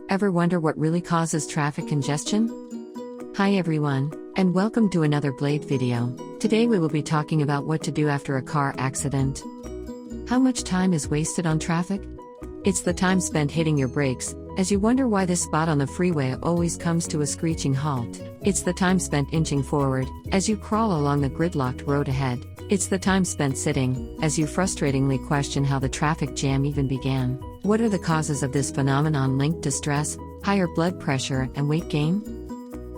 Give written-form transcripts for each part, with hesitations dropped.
Ever wonder what really causes traffic congestion? Hi everyone, and welcome to another Blade video. Today we will be talking about what to do after a car accident. How much time is wasted on traffic? It's the time spent hitting your brakes, as you wonder why this spot on the freeway always comes to a screeching halt. It's the time spent inching forward, as you crawl along the gridlocked road ahead. It's the time spent sitting, as you frustratingly question how the traffic jam even began. What are the causes of this phenomenon linked to stress, higher blood pressure, and weight gain?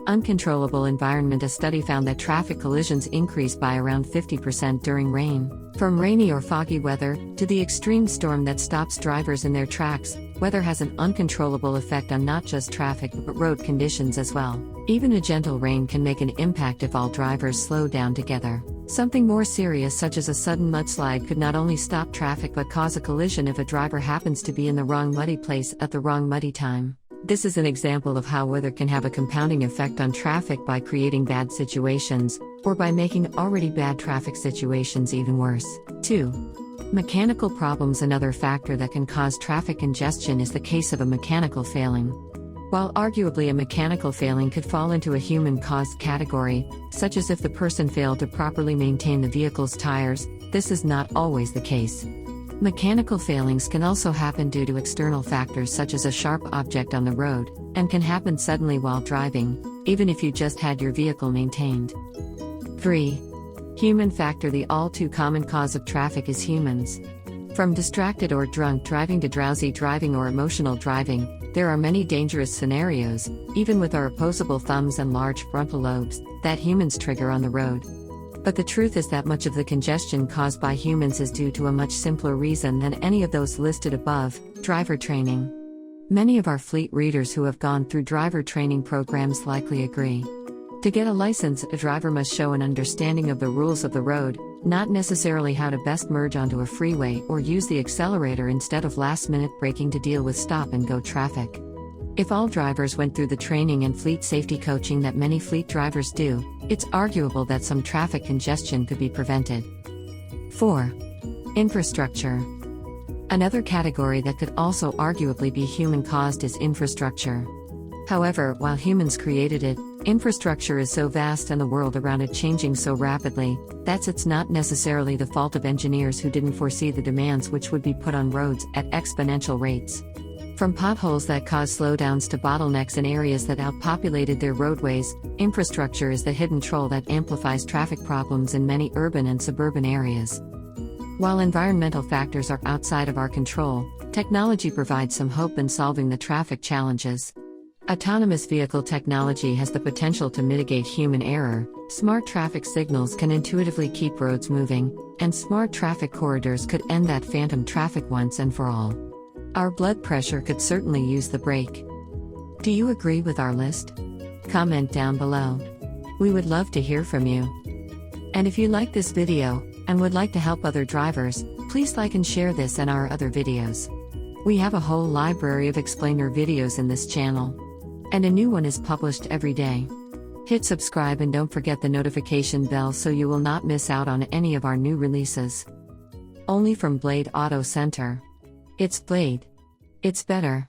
Uncontrollable environment. A study found that traffic collisions increase by around 50% during rain. From rainy or foggy weather, to the extreme storm that stops drivers in their tracks, weather has an uncontrollable effect on not just traffic but road conditions as well. Even a gentle rain can make an impact if all drivers slow down together. Something more serious such as a sudden mudslide could not only stop traffic but cause a collision if a driver happens to be in the wrong muddy place at the wrong muddy time. This is an example of how weather can have a compounding effect on traffic by creating bad situations, or by making already bad traffic situations even worse. 2. Mechanical problems. Another factor that can cause traffic congestion is the case of a mechanical failing. While arguably a mechanical failing could fall into a human-caused category, such as if the person failed to properly maintain the vehicle's tires, this is not always the case. Mechanical failings can also happen due to external factors such as a sharp object on the road, and can happen suddenly while driving, even if you just had your vehicle maintained. 3. Human factor. The all too common cause of traffic is humans. From distracted or drunk driving to drowsy driving or emotional driving, there are many dangerous scenarios, even with our opposable thumbs and large frontal lobes, that humans trigger on the road. But the truth is that much of the congestion caused by humans is due to a much simpler reason than any of those listed above: driver training. Many of our fleet readers who have gone through driver training programs likely agree. To get a license, a driver must show an understanding of the rules of the road, not necessarily how to best merge onto a freeway or use the accelerator instead of last-minute braking to deal with stop-and-go traffic. If all drivers went through the training and fleet safety coaching that many fleet drivers do, it's arguable that some traffic congestion could be prevented. 4. Infrastructure. Another category that could also arguably be human-caused is infrastructure. However, while humans created it, infrastructure is so vast and the world around it changing so rapidly, it's not necessarily the fault of engineers who didn't foresee the demands which would be put on roads at exponential rates. From potholes that cause slowdowns to bottlenecks in areas that outpopulated their roadways, infrastructure is the hidden troll that amplifies traffic problems in many urban and suburban areas. While environmental factors are outside of our control, technology provides some hope in solving the traffic challenges. Autonomous vehicle technology has the potential to mitigate human error. Smart traffic signals can intuitively keep roads moving, and smart traffic corridors could end that phantom traffic once and for all. Our blood pressure could certainly use the brake. Do you agree with our list? Comment down below. We would love to hear from you. And if you like this video, and would like to help other drivers, please like and share this and our other videos. We have a whole library of explainer videos in this channel. And a new one is published every day. Hit subscribe and don't forget the notification bell so you will not miss out on any of our new releases. Only from Blade Auto Center. It's Blade. It's better.